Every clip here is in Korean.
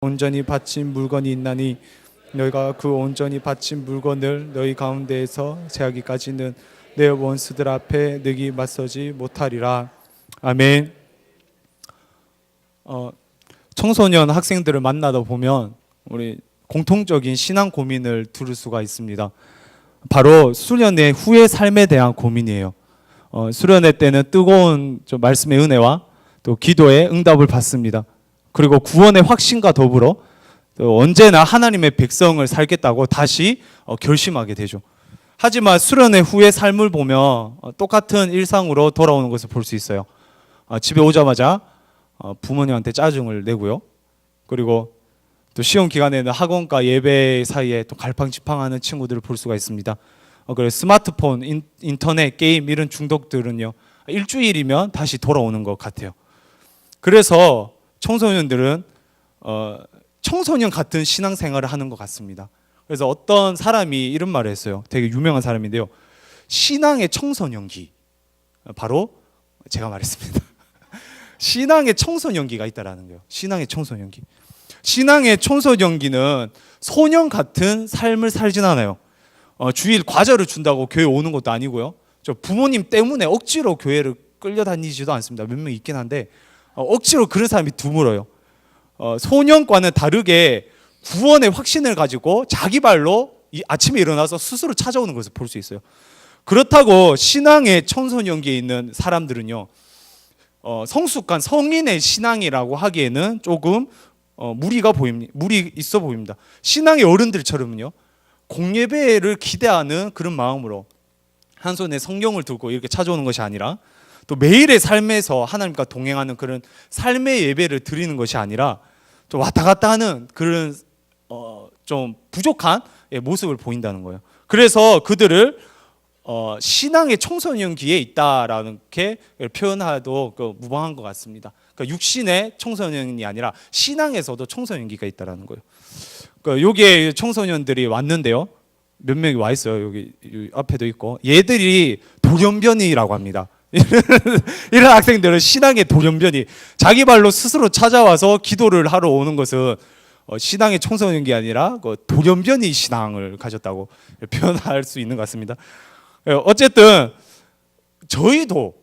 온전히 바친 물건이 있나니 너희가 그 온전히 바친 물건을 너희 가운데에서 제하기까지는 내 원수들 앞에 너희 맞서지 못하리라. 아멘. 청소년 학생들을 만나다 보면 우리 공통적인 신앙 고민을 들을 수가 있습니다. 바로 수련회 후의 삶에 대한 고민이에요. 수련회 때는 뜨거운 말씀의 은혜와 또 기도의 응답을 받습니다. 그리고 구원의 확신과 더불어 언제나 하나님의 백성을 살겠다고 다시 결심하게 되죠. 하지만 수련회 후의 삶을 보면 똑같은 일상으로 돌아오는 것을 볼 수 있어요. 집에 오자마자 부모님한테 짜증을 내고요. 그리고 또 시험 기간에는 학원과 예배 사이에 또 갈팡질팡하는 친구들을 볼 수가 있습니다. 그래서 스마트폰, 인터넷, 게임 이런 중독들은요, 일주일이면 다시 돌아오는 것 같아요. 그래서 청소년들은 청소년 같은 신앙생활을 하는 것 같습니다. 그래서 어떤 사람이 이런 말을 했어요. 되게 유명한 사람인데요. 신앙의 청소년기. 바로 제가 말했습니다. 신앙의 청소년기가 있다라는 거예요. 신앙의 청소년기. 신앙의 청소년기는 소년 같은 삶을 살진 않아요. 주일 과자를 준다고 교회 오는 것도 아니고요. 저 부모님 때문에 억지로 교회를 끌려다니지도 않습니다. 몇 명 있긴 한데 억지로 그런 사람이 드물어요. 소년과는 다르게 구원의 확신을 가지고 자기 발로 아침에 일어나서 스스로 찾아오는 것을 볼 수 있어요. 그렇다고 신앙의 청소년기에 있는 사람들은요, 성숙한 성인의 신앙이라고 하기에는 조금 무리가 보입니다. 무리 있어 보입니다. 신앙의 어른들처럼요, 공예배를 기대하는 그런 마음으로 한 손에 성경을 들고 이렇게 찾아오는 것이 아니라, 또 매일의 삶에서 하나님과 동행하는 그런 삶의 예배를 드리는 것이 아니라 좀 왔다 갔다 하는 그런 좀 부족한 모습을 보인다는 거예요. 그래서 그들을 신앙의 청소년기에 있다라는 게 표현해도 무방한 것 같습니다. 그러니까 육신의 청소년이 아니라 신앙에서도 청소년기가 있다라는 거예요. 그러니까 여기에 청소년들이 왔는데요, 몇 명이 와 있어요. 여기 앞에도 있고, 얘들이 돌연변이라고 합니다. 이런 학생들은 신앙의 돌연변이, 자기 발로 스스로 찾아와서 기도를 하러 오는 것은 신앙의 청소년기 아니라 돌연변이 신앙을 가졌다고 표현할 수 있는 것 같습니다. 어쨌든 저희도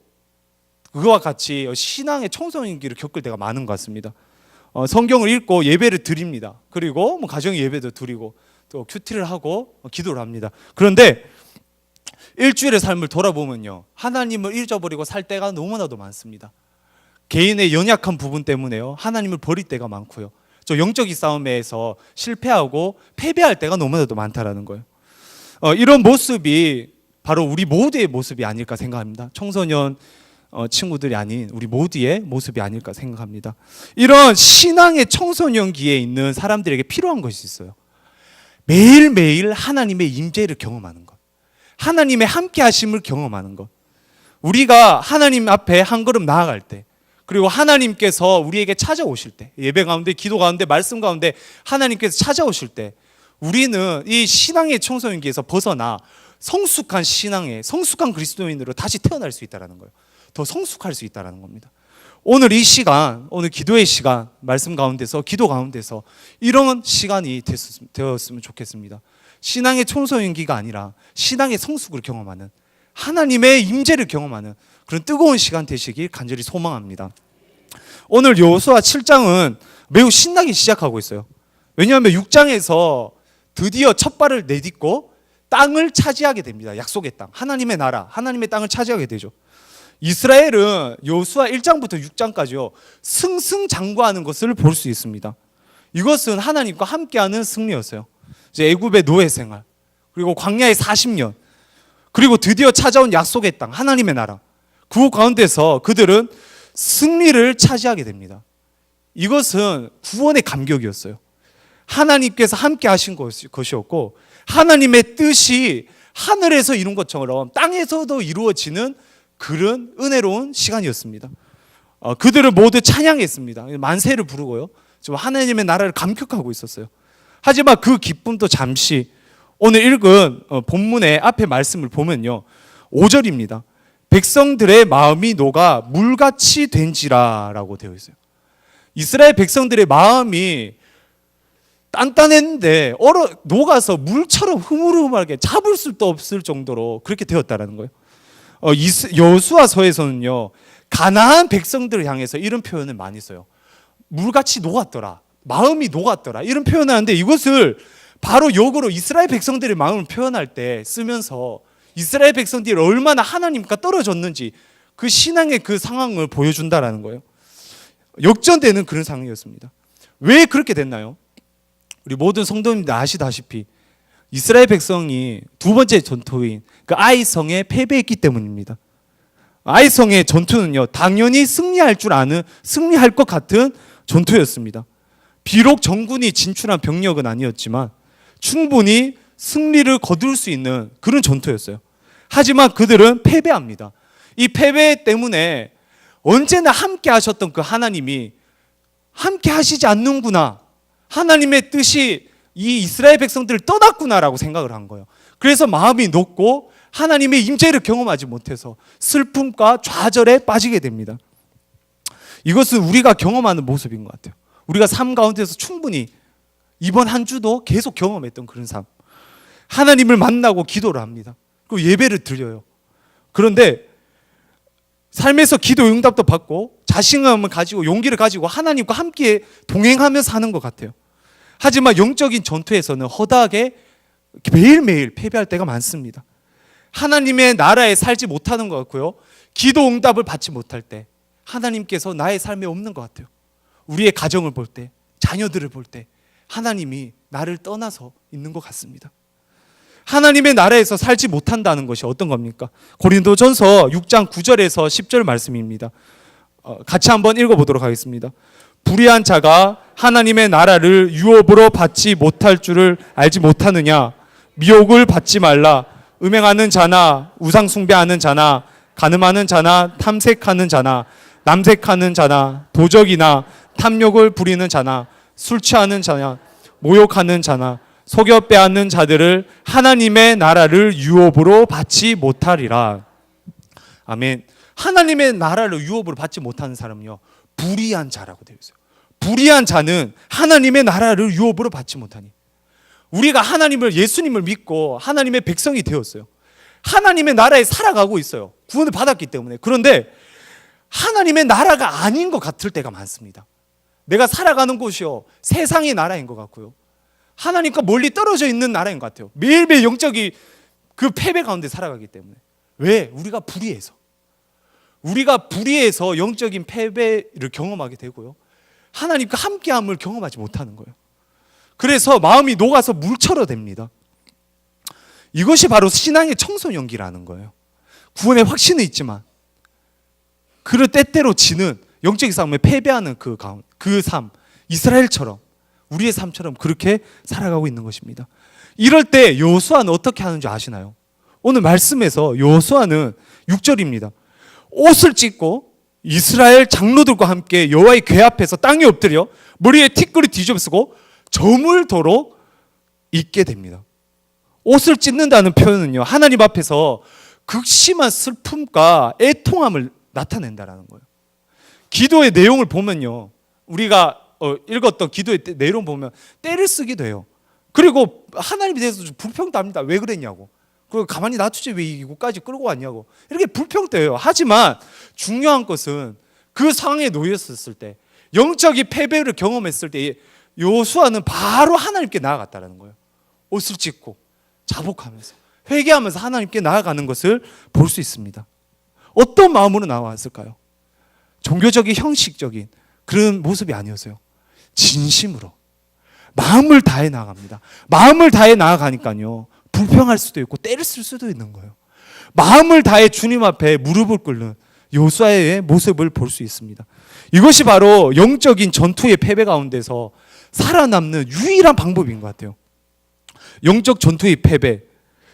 그와 같이 신앙의 청소년기를 겪을 때가 많은 것 같습니다. 성경을 읽고 예배를 드립니다. 그리고 가정 예배도 드리고 또 큐티를 하고 기도를 합니다. 그런데 일주일의 삶을 돌아보면요, 하나님을 잊어버리고 살 때가 너무나도 많습니다. 개인의 연약한 부분 때문에요, 하나님을 버릴 때가 많고요. 저 영적인 싸움에서 실패하고 패배할 때가 너무나도 많다라는 거예요. 이런 모습이 바로 우리 모두의 모습이 아닐까 생각합니다. 청소년 친구들이 아닌 우리 모두의 모습이 아닐까 생각합니다. 이런 신앙의 청소년기에 있는 사람들에게 필요한 것이 있어요. 매일매일 하나님의 임재를 경험하는 것, 하나님의 함께 하심을 경험하는 것. 우리가 하나님 앞에 한 걸음 나아갈 때, 그리고 하나님께서 우리에게 찾아오실 때, 예배 가운데, 기도 가운데, 말씀 가운데 하나님께서 찾아오실 때, 우리는 이 신앙의 청소년기에서 벗어나 성숙한 신앙의 성숙한 그리스도인으로 다시 태어날 수 있다는 거예요. 더 성숙할 수 있다는 겁니다. 오늘 이 시간, 오늘 기도의 시간, 말씀 가운데서, 기도 가운데서 이런 시간이 되었으면 좋겠습니다. 신앙의 청소년기가 아니라 신앙의 성숙을 경험하는, 하나님의 임재를 경험하는 그런 뜨거운 시간 되시길 간절히 소망합니다. 오늘 여호수아 7장은 매우 신나게 시작하고 있어요. 왜냐하면 6장에서 드디어 첫 발을 내딛고 땅을 차지하게 됩니다. 약속의 땅, 하나님의 나라, 하나님의 땅을 차지하게 되죠. 이스라엘은 여호수아 1장부터 6장까지요, 승승장구하는 것을 볼 수 있습니다. 이것은 하나님과 함께하는 승리였어요. 이제 애굽의 노예 생활, 그리고 광야의 40년, 그리고 드디어 찾아온 약속의 땅, 하나님의 나라, 그 가운데서 그들은 승리를 차지하게 됩니다. 이것은 구원의 감격이었어요. 하나님께서 함께 하신 것이었고, 하나님의 뜻이 하늘에서 이룬 것처럼 땅에서도 이루어지는 그런 은혜로운 시간이었습니다. 그들은 모두 찬양했습니다. 만세를 부르고요, 지금 하나님의 나라를 감격하고 있었어요. 하지만 그 기쁨도 잠시, 오늘 읽은 본문의 앞에 말씀을 보면요, 5절입니다. 백성들의 마음이 녹아 물같이 된지라라고 되어 있어요. 이스라엘 백성들의 마음이 단단했는데 녹아서 물처럼 흐물흐물하게 잡을 수도 없을 정도로 그렇게 되었다라는 거예요. 여호수아서에서는요, 가나안 백성들을 향해서 이런 표현을 많이 써요. 물같이 녹았더라, 마음이 녹았더라, 이런 표현을 하는데, 이것을 바로 역으로 이스라엘 백성들의 마음을 표현할 때 쓰면서 이스라엘 백성들이 얼마나 하나님과 떨어졌는지 그 신앙의 그 상황을 보여준다라는 거예요. 역전되는 그런 상황이었습니다. 왜 그렇게 됐나요? 우리 모든 성도님들 아시다시피 이스라엘 백성이 두 번째 전투인 그 아이성에 패배했기 때문입니다. 아이성의 전투는요, 당연히 승리할 것 같은 전투였습니다. 비록 정군이 진출한 병력은 아니었지만 충분히 승리를 거둘 수 있는 그런 전투였어요. 하지만 그들은 패배합니다. 이 패배 때문에 언제나 함께 하셨던 그 하나님이 함께 하시지 않는구나, 하나님의 뜻이 이 이스라엘 백성들을 떠났구나라고 생각을 한 거예요. 그래서 마음이 녹고 하나님의 임재를 경험하지 못해서 슬픔과 좌절에 빠지게 됩니다. 이것은 우리가 경험하는 모습인 것 같아요. 우리가 삶 가운데서 충분히 이번 한 주도 계속 경험했던 그런 삶. 하나님을 만나고 기도를 합니다. 그리고 예배를 드려요. 그런데 삶에서 기도 응답도 받고 자신감을 가지고 용기를 가지고 하나님과 함께 동행하면서 사는 것 같아요. 하지만 영적인 전투에서는 허다하게 매일매일 패배할 때가 많습니다. 하나님의 나라에 살지 못하는 것 같고요, 기도 응답을 받지 못할 때 하나님께서 나의 삶에 없는 것 같아요. 우리의 가정을 볼 때, 자녀들을 볼 때 하나님이 나를 떠나서 있는 것 같습니다. 하나님의 나라에서 살지 못한다는 것이 어떤 겁니까? 고린도전서 6장 9절에서 10절 말씀입니다. 같이 한번 읽어보도록 하겠습니다. 불의한 자가 하나님의 나라를 유업으로 받지 못할 줄을 알지 못하느냐? 미혹을 받지 말라. 음행하는 자나 우상 숭배하는 자나 간음하는 자나 탐색하는 자나 남색하는 자나 도적이나 탐욕을 부리는 자나 술 취하는 자나 모욕하는 자나 속여 빼앗는 자들을 하나님의 나라를 유업으로 받지 못하리라. 아멘. 하나님의 나라를 유업으로 받지 못하는 사람은요, 불의한 자라고 되어 있어요. 불의한 자는 하나님의 나라를 유업으로 받지 못하니. 우리가 예수님을 믿고 하나님의 백성이 되었어요. 하나님의 나라에 살아가고 있어요. 구원을 받았기 때문에. 그런데 하나님의 나라가 아닌 것 같을 때가 많습니다. 내가 살아가는 곳이요, 세상의 나라인 것 같고요, 하나님과 멀리 떨어져 있는 나라인 것 같아요. 매일매일 영적인 그 패배 가운데 살아가기 때문에. 왜? 우리가 불의해서 영적인 패배를 경험하게 되고요, 하나님과 함께함을 경험하지 못하는 거예요. 그래서 마음이 녹아서 물처럼 됩니다. 이것이 바로 신앙의 청소년기라는 거예요. 구원의 확신은 있지만 그를 때때로 지는 영적인 싸움에 패배하는 그 삶, 이스라엘처럼 우리의 삶처럼 그렇게 살아가고 있는 것입니다. 이럴 때 여호수아는 어떻게 하는지 아시나요? 오늘 말씀에서 여호수아는 6절입니다. 옷을 찢고 이스라엘 장로들과 함께 여호와의 궤 앞에서 땅에 엎드려 머리에 티끌을 뒤집어쓰고 저물도록 있게 됩니다. 옷을 찢는다는 표현은요, 하나님 앞에서 극심한 슬픔과 애통함을 나타낸다는 거예요. 기도의 내용을 보면요, 우리가 읽었던 기도의 내용 보면 떼를 쓰기도 해요. 그리고 하나님에 대해서 불평도 합니다. 왜 그랬냐고. 그 가만히 놔두지 왜 이곳까지 끌고 왔냐고. 이렇게 불평도 해요. 하지만 중요한 것은 그 상황에 놓였을 때, 영적인 패배를 경험했을 때 여호수아는 바로 하나님께 나아갔다는 거예요. 옷을 찢고 자복하면서 회개하면서 하나님께 나아가는 것을 볼 수 있습니다. 어떤 마음으로 나왔을까요? 종교적인 형식적인 그런 모습이 아니었어요. 진심으로 마음을 다해 나아갑니다. 마음을 다해 나아가니까요, 불평할 수도 있고 때를 쓸 수도 있는 거예요. 마음을 다해 주님 앞에 무릎을 꿇는 여호수아의 모습을 볼 수 있습니다. 이것이 바로 영적인 전투의 패배 가운데서 살아남는 유일한 방법인 것 같아요. 영적 전투의 패배,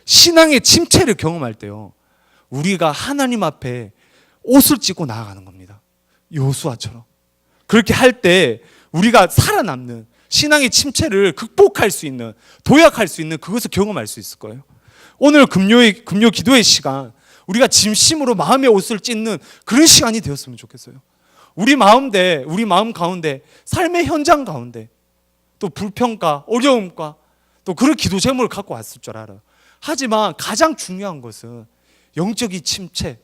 신앙의 침체를 경험할 때요, 우리가 하나님 앞에 옷을 찢고 나아가는 겁니다. 여호수아처럼. 그렇게 할 때 우리가 살아남는, 신앙의 침체를 극복할 수 있는, 도약할 수 있는 그것을 경험할 수 있을 거예요. 오늘 금요 기도의 시간, 우리가 진심으로 마음의 옷을 찢는 그런 시간이 되었으면 좋겠어요. 우리 마음 가운데, 삶의 현장 가운데 또 불평과 어려움과 또 그런 기도 제목을 갖고 왔을 줄 알아요. 하지만 가장 중요한 것은 영적인 침체,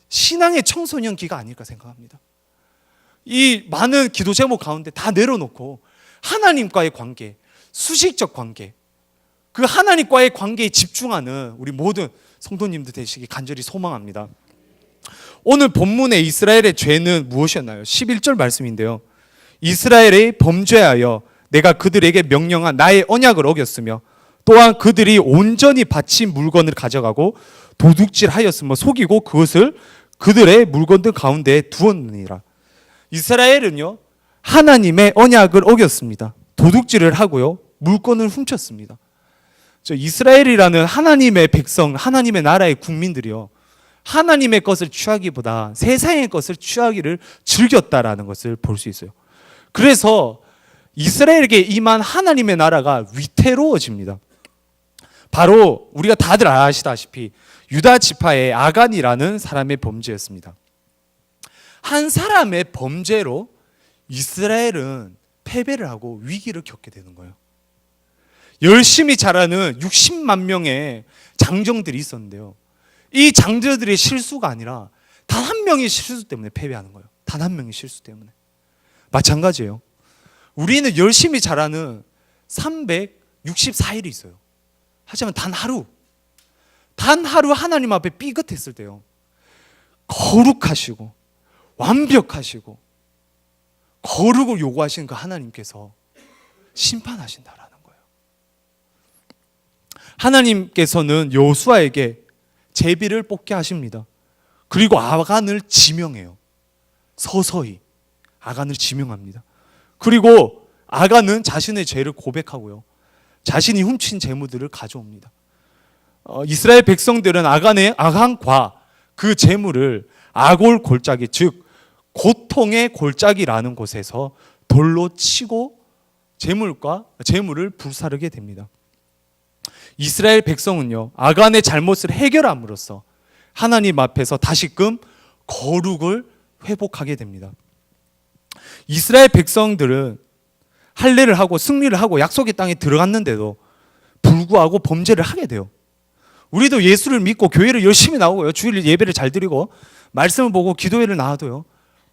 신앙의 청소년기가 아닐까 생각합니다. 이 많은 기도 제목 가운데 다 내려놓고 하나님과의 관계, 수식적 관계, 그 하나님과의 관계에 집중하는 우리 모든 성도님들 되시기 간절히 소망합니다. 오늘 본문의 이스라엘의 죄는 무엇이었나요? 11절 말씀인데요. 이스라엘의 범죄하여 내가 그들에게 명령한 나의 언약을 어겼으며 또한 그들이 온전히 바친 물건을 가져가고 도둑질하였으며 속이고 그것을 그들의 물건들 가운데 두었느니라. 이스라엘은요, 하나님의 언약을 어겼습니다. 도둑질을 하고요, 물건을 훔쳤습니다. 이스라엘이라는 하나님의 백성, 하나님의 나라의 국민들이요, 하나님의 것을 취하기보다 세상의 것을 취하기를 즐겼다라는 것을 볼 수 있어요. 그래서 이스라엘에게 임한 하나님의 나라가 위태로워집니다. 바로 우리가 다들 아시다시피 유다 지파의 아간이라는 사람의 범죄였습니다. 한 사람의 범죄로 이스라엘은 패배를 하고 위기를 겪게 되는 거예요. 열심히 자라는 60만 명의 장정들이 있었는데요, 이 장정들의 실수가 아니라 단 한 명의 실수 때문에 패배하는 거예요. 단 한 명의 실수 때문에. 마찬가지예요. 우리는 열심히 자라는 364일이 있어요. 하지만 단 하루 하나님 앞에 삐끗했을 때요, 거룩하시고 완벽하시고 거룩을 요구하시는 그 하나님께서 심판하신다라는 거예요. 하나님께서는 여호수아에게 제비를 뽑게 하십니다. 그리고 아간을 지명해요. 서서히 아간을 지명합니다. 그리고 아간은 자신의 죄를 고백하고요, 자신이 훔친 재물들을 가져옵니다. 이스라엘 백성들은 아간과 그 재물을 아골 골짜기, 즉 고통의 골짜기라는 곳에서 돌로 치고 재물을 불사르게 됩니다. 이스라엘 백성은요, 아간의 잘못을 해결함으로써 하나님 앞에서 다시금 거룩을 회복하게 됩니다. 이스라엘 백성들은 할례를 하고 승리를 하고 약속의 땅에 들어갔는데도 불구하고 범죄를 하게 돼요. 우리도 예수를 믿고 교회를 열심히 나오고요, 주일 예배를 잘 드리고 말씀을 보고 기도회를 나와도요,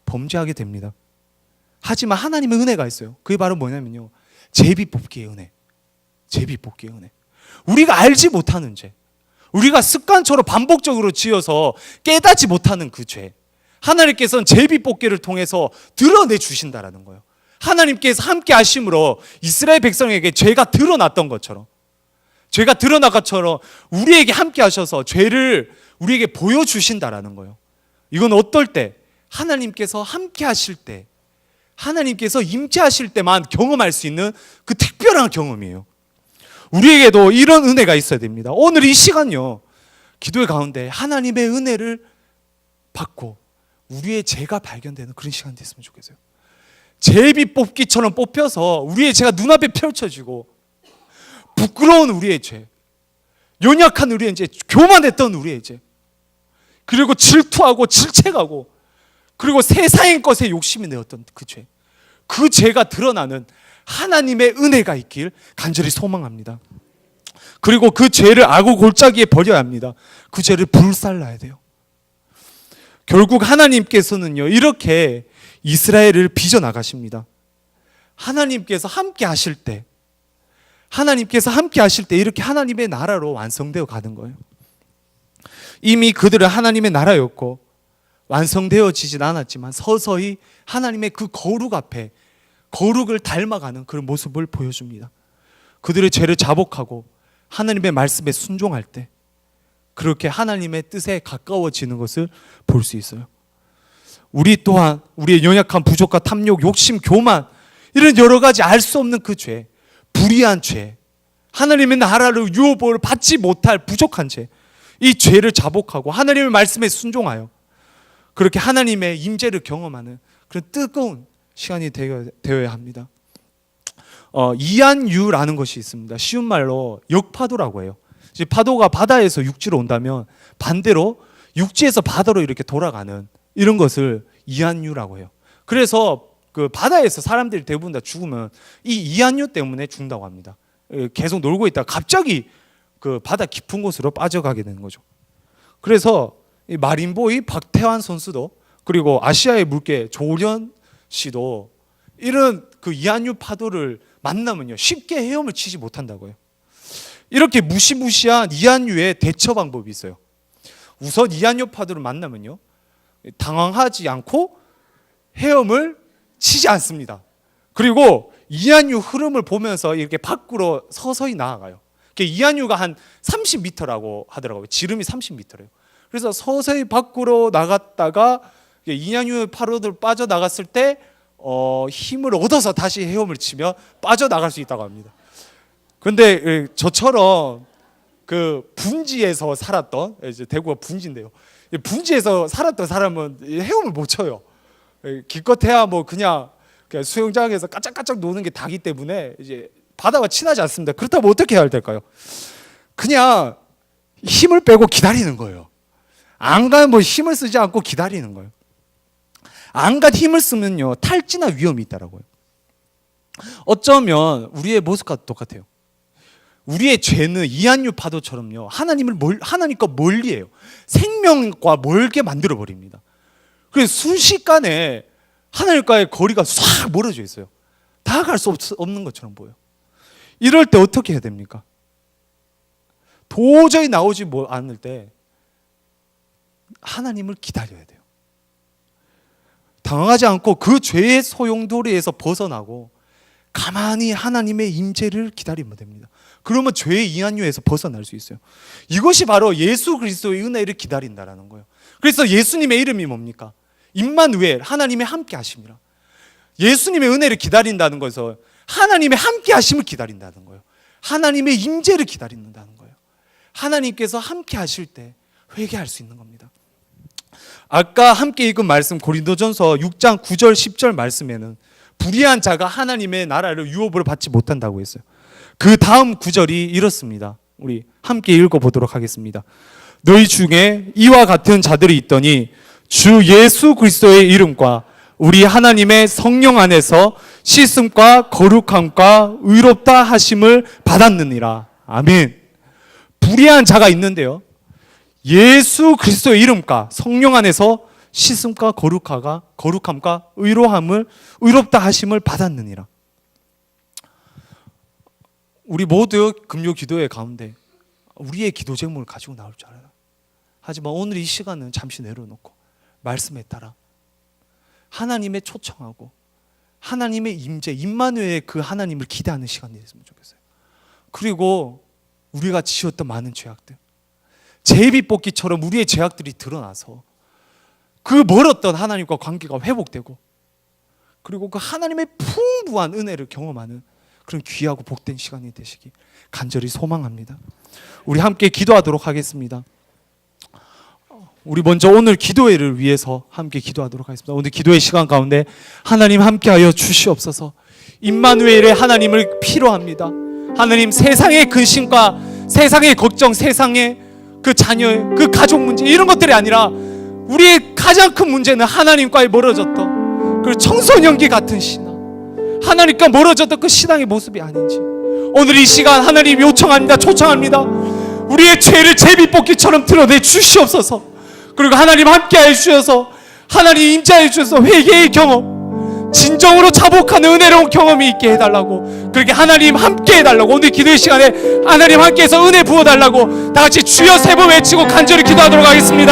범죄하게 됩니다. 하지만 하나님의 은혜가 있어요. 그게 바로 뭐냐면요, 제비 뽑기의 은혜. 제비 뽑기의 은혜. 우리가 알지 못하는 죄, 우리가 습관처럼 반복적으로 지어서 깨닫지 못하는 그 죄, 하나님께서는 제비 뽑기를 통해서 드러내 주신다라는 거예요. 하나님께서 함께 하심으로 이스라엘 백성에게 죄가 드러났던 것처럼, 죄가 드러난 것처럼 우리에게 함께 하셔서 죄를 우리에게 보여주신다라는 거예요. 이건 어떨 때? 하나님께서 함께 하실 때, 하나님께서 임재하실 때만 경험할 수 있는 그 특별한 경험이에요. 우리에게도 이런 은혜가 있어야 됩니다. 오늘 이 시간요, 기도의 가운데 하나님의 은혜를 받고 우리의 죄가 발견되는 그런 시간이 됐으면 좋겠어요. 제비 뽑기처럼 뽑혀서 우리의 죄가 눈앞에 펼쳐지고, 부끄러운 우리의 죄, 연약한 우리의 죄, 교만했던 우리의 죄, 그리고 질투하고 질책하고, 그리고 세상의 것에 욕심이 내었던 그 죄, 그 죄가 드러나는 하나님의 은혜가 있길 간절히 소망합니다. 그리고 그 죄를 악어 골짜기에 버려야 합니다. 그 죄를 불살라야 돼요. 결국 하나님께서는요, 이렇게 이스라엘을 빚어나가십니다. 하나님께서 함께 하실 때, 이렇게 하나님의 나라로 완성되어 가는 거예요. 이미 그들은 하나님의 나라였고 완성되어지진 않았지만 서서히 하나님의 그 거룩 앞에 거룩을 닮아가는 그런 모습을 보여줍니다. 그들의 죄를 자복하고 하나님의 말씀에 순종할 때 그렇게 하나님의 뜻에 가까워지는 것을 볼 수 있어요. 우리 또한 우리의 연약한 부족과 탐욕, 욕심, 교만, 이런 여러 가지 알 수 없는 그 죄, 불의한 죄, 하나님의 나라를 유업을 받지 못할 부족한 죄, 이 죄를 자복하고 하나님의 말씀에 순종하여 그렇게 하나님의 임재를 경험하는 그런 뜨거운 시간이 되어야 합니다. 이안유라는 것이 있습니다. 쉬운 말로 역파도라고 해요. 파도가 바다에서 육지로 온다면 반대로 육지에서 바다로 이렇게 돌아가는 이런 것을 이안유라고 해요. 그래서 그 바다에서 사람들이 대부분 다 죽으면 이 이안류 때문에 죽는다고 합니다. 계속 놀고 있다가 갑자기 그 바다 깊은 곳으로 빠져가게 되는 거죠. 그래서 이 마린보이 박태환 선수도 그리고 아시아의 물개 조련 씨도 이런 그 이안류 파도를 만나면요 쉽게 헤엄을 치지 못한다고요. 이렇게 무시무시한 이안류의 대처 방법이 있어요. 우선 이안류 파도를 만나면요 당황하지 않고 헤엄을 치지 않습니다. 그리고 이안류 흐름을 보면서 이렇게 밖으로 서서히 나아가요. 이안류가 한 30m라고 하더라고요. 지름이 30m래요. 그래서 서서히 밖으로 나갔다가 이안류 파도를 빠져나갔을 때 힘을 얻어서 다시 헤엄을 치며 빠져나갈 수 있다고 합니다. 근데 저처럼 그 분지에서 살았던, 이제 대구가 분지인데요. 분지에서 살았던 사람은 헤엄을 못 쳐요. 기껏해야 뭐 그냥 수영장에서 까짝까짝 노는 게 다기 때문에 이제 바다와 친하지 않습니다. 그렇다면 어떻게 해야 될까요? 그냥 힘을 빼고 기다리는 거예요. 안간 뭐 힘을 쓰지 않고 기다리는 거예요. 안간 힘을 쓰면요 탈지나 위험이 있다라고요. 어쩌면 우리의 모습과 똑같아요. 우리의 죄는 이안류 파도처럼요 하나님과 멀리해요. 생명과 멀게 만들어 버립니다. 그래서 순식간에 하나님과의 거리가 싹 멀어져 있어요. 다가갈 수 없는 것처럼 보여요. 이럴 때 어떻게 해야 됩니까? 도저히 나오지 않을 때 하나님을 기다려야 돼요. 당황하지 않고 그 죄의 소용돌이에서 벗어나고 가만히 하나님의 임재를 기다리면 됩니다. 그러면 죄의 이안류에서 벗어날 수 있어요. 이것이 바로 예수 그리스도의 은혜를 기다린다라는 거예요. 그래서 예수님의 이름이 뭡니까? 임마누엘, 하나님의 함께 하심이라. 예수님의 은혜를 기다린다는 것은 하나님의 함께 하심을 기다린다는 거예요. 하나님의 임재를 기다린다는 거예요. 하나님께서 함께 하실 때 회개할 수 있는 겁니다. 아까 함께 읽은 말씀 고린도전서 6장 9절 10절 말씀에는 불의한 자가 하나님의 나라를 유업으로 받지 못한다고 했어요. 그 다음 구절이 이렇습니다. 우리 함께 읽어보도록 하겠습니다. 너희 중에 이와 같은 자들이 있더니 주 예수 그리스도의 이름과 우리 하나님의 성령 안에서 씻음과 거룩함과 의롭다 하심을 받았느니라. 아멘. 불의한 자가 있는데요 예수 그리스도의 이름과 성령 안에서 씻음과 거룩함과 의롭다 하심을 받았느니라. 우리 모두 금요 기도회 가운데 우리의 기도 제목을 가지고 나올 줄 알아요. 하지만 오늘 이 시간은 잠시 내려놓고 말씀에 따라 하나님의 초청하고 하나님의 임재, 임마누엘의 그 하나님을 기대하는 시간이 됐으면 좋겠어요. 그리고 우리가 지었던 많은 죄악들, 제비뽑기처럼 우리의 죄악들이 드러나서 그 멀었던 하나님과 관계가 회복되고 그리고 그 하나님의 풍부한 은혜를 경험하는 그런 귀하고 복된 시간이 되시기 간절히 소망합니다. 우리 함께 기도하도록 하겠습니다. 우리 먼저 오늘 기도회를 위해서 함께 기도하도록 하겠습니다. 오늘 기도회 시간 가운데 하나님 함께하여 주시옵소서. 임마누엘의 하나님을 필요합니다. 하나님, 세상의 근심과 세상의 걱정, 세상의 그 자녀의 그 가족 문제 이런 것들이 아니라 우리의 가장 큰 문제는 하나님과의 멀어졌던 그 청소년기 같은 신앙, 하나님과 멀어졌던 그 신앙의 모습이 아닌지 오늘 이 시간 하나님 요청합니다. 초청합니다. 우리의 죄를 제비뽑기처럼 드러내 주시옵소서. 그리고 하나님 함께해 주셔서 하나님 임재해 주셔서 회개의 경험, 진정으로 자복하는 은혜로운 경험이 있게 해달라고, 그렇게 하나님 함께 해달라고, 오늘 기도의 시간에 하나님 함께해서 은혜 부어달라고 다 같이 주여 세 번 외치고 간절히 기도하도록 하겠습니다.